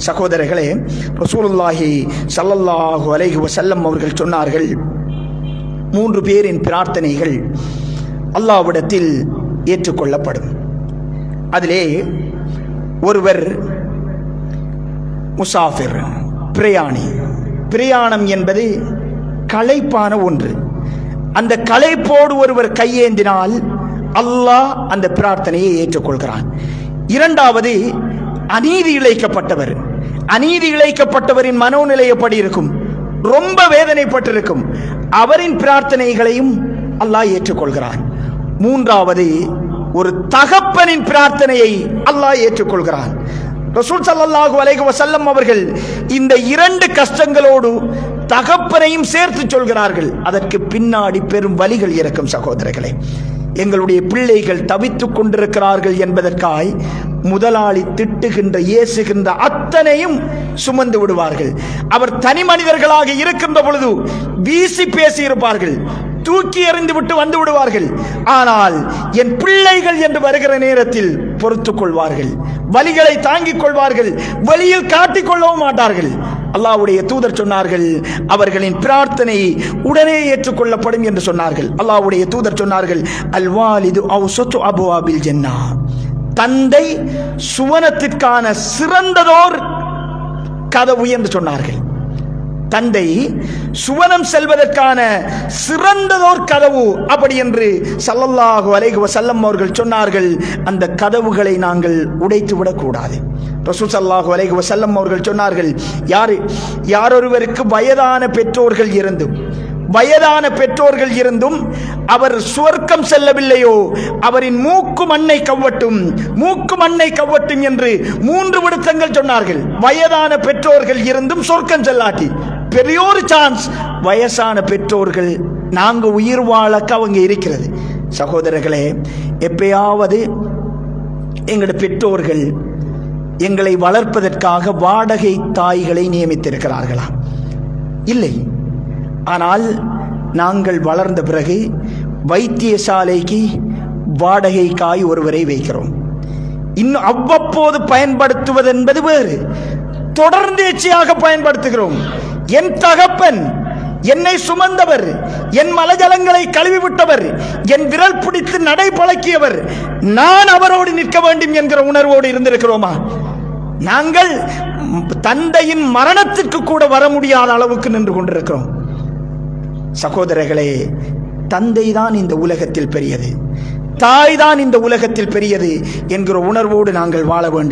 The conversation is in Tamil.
சகோதரர்களே, ரசூலுல்லாஹி ஸல்லல்லாஹு அலைஹி வஸல்லம் அவர்கள் சொன்னார்கள், 3 பேரின் பிரார்த்தனைகள் அல்லாஹ்விடத்தில் ஏற்றுக்கொள்ளப்படும். அதிலே ஒருவர் முசாஃபிர், பிரயாணி. பிரயாணம் என்பது களைப்பான ஒன்று. அந்த களைப்போடு ஒருவர் கையேந்தினால் அல்லாஹ் அந்த பிரார்த்தனையை ஏற்றுக்கொள்கிறான். இரண்டாவது, அநீதி இழைக்கப்பட்டவர். அநீதி இழைக்கப்பட்டவரின் மனோநிலை எப்படி இருக்கும்? ரொம்ப வேதனைப்பட்டிருக்கும். அவரின் பிரார்த்தனைகளையும் அல்லாஹ் ஏற்றுக்கொள்கிறான். மூன்றாவது, ஒரு தகப்பனின் பிரார்த்தனையை அல்லாஹ் ஏற்றுக்கொள்கிறான். ரசூல் ஸல்லல்லாஹு அலைஹி வஸல்லம் அவர்கள் இந்த 2 கஷ்டங்களோடு தகப்பனையும் சேர்த்து சொல்கிறார்கள். அதற்கு பின்னாடி பெரும் வலிகள் இருக்கும். சகோதரர்களே, எங்களுடைய பிள்ளைகள் தவித்துக் கொண்டிருக்கிறார்கள் என்பதற்காய் முதலாளி திட்டுகின்ற, ஏசுகின்ற அத்தனையும் சுமந்து விடுவார்கள். அவர் தனி மனிதர்களாக இருக்கின்ற பொழுது வீசி பேசியிருப்பார்கள், தூக்கி எறிந்து விட்டு வந்து விடுவார்கள். ஆனால் என் பிள்ளைகள் என்று வருகிற நேரத்தில் பொறுத்துக் கொள்வார்கள், வலிகளை தாங்கிக் கொள்வார்கள், வலியில் காட்டிக் கொள்ளவும் மாட்டார்கள். அல்லாஹ்வுடைய தூதர் சொன்னார்கள், அவர்களின் பிரார்த்தனை உடனே ஏற்றுக்கொள்ளப்படும் என்று சொன்னார்கள். அல்லாஹ்வுடைய தூதர் சொன்னார்கள், அல் வாலிது அவ்ஸத்து அப்வாபில் ஜன்னah, தந்தை சுவனத்திற்கான சிறந்ததோர் கதவு என்று சொன்னார்கள். தந்தை சுவனம் செல்வதற்கான சிறந்ததோர் கதவு அப்படி என்று ஸல்லல்லாஹு அலைஹி வஸல்லம் அவர்கள் சொன்னார்கள். அந்த கதவுகளை நாங்கள் உடைத்து விடக்கூடாது. ரசூல் ஸல்லல்லாஹு அலைஹி வஸல்லம் அவர்கள் சொன்னார்கள், யாரொருவருக்கு வயதான பெற்றோர்கள் இருந்தும் அவர் சுவர்க்கம் செல்லவில்லையோ, அவரின் மூக்கு மண்ணை கவ்வட்டும் என்று 3 விடுத்தங்கள் சொன்னார்கள். வயதான பெற்றோர்கள் இருந்தும் சொர்க்கம் செல்லாட்டி பெரியோரு சான்ஸ் வயசான பெற்றோர்கள் நாங்க உயிர் வாழக்க அவங்க இருக்கிறது. சகோதரர்களே, எப்பயாவது எங்களுடைய பெற்றோர்கள் எங்களை வளர்ப்பதற்காக வாடகை தாய்களை நியமித்திருக்கிறார்களா? இல்லை. ஆனால் நாங்கள் வளர்ந்த பிறகு வைத்தியசாலைக்கு வாடகைக்காய் ஒருவரை வைக்கிறோம். இன்னும் அவ்வப்போது பயன்படுத்துவது என்பது வேறு, தொடர்ந்தேச்சியாக பயன்படுத்துகிறோம். என் தகப்பன் என்னை சுமந்தவர், என் மலஜலங்களை கழுவிவிட்டவர், என் விரல் பிடித்து நடை பழக்கியவர், நான் அவரோடு நிற்க வேண்டும் என்கிற உணர்வோடு இருந்திருக்கிறோமா? நாங்கள் தந்தையின் மரணத்திற்கு கூட வர முடியாத அளவுக்கு நின்று கொண்டிருக்கிறோம். சகோதரர்களே, தந்தை தான் இந்த உலகத்தில் பெரியது, தாய் தான் இந்த உலகத்தில் பெரியது என்கிற உணர்வோடு நாங்கள் வாழ வேண்டும்.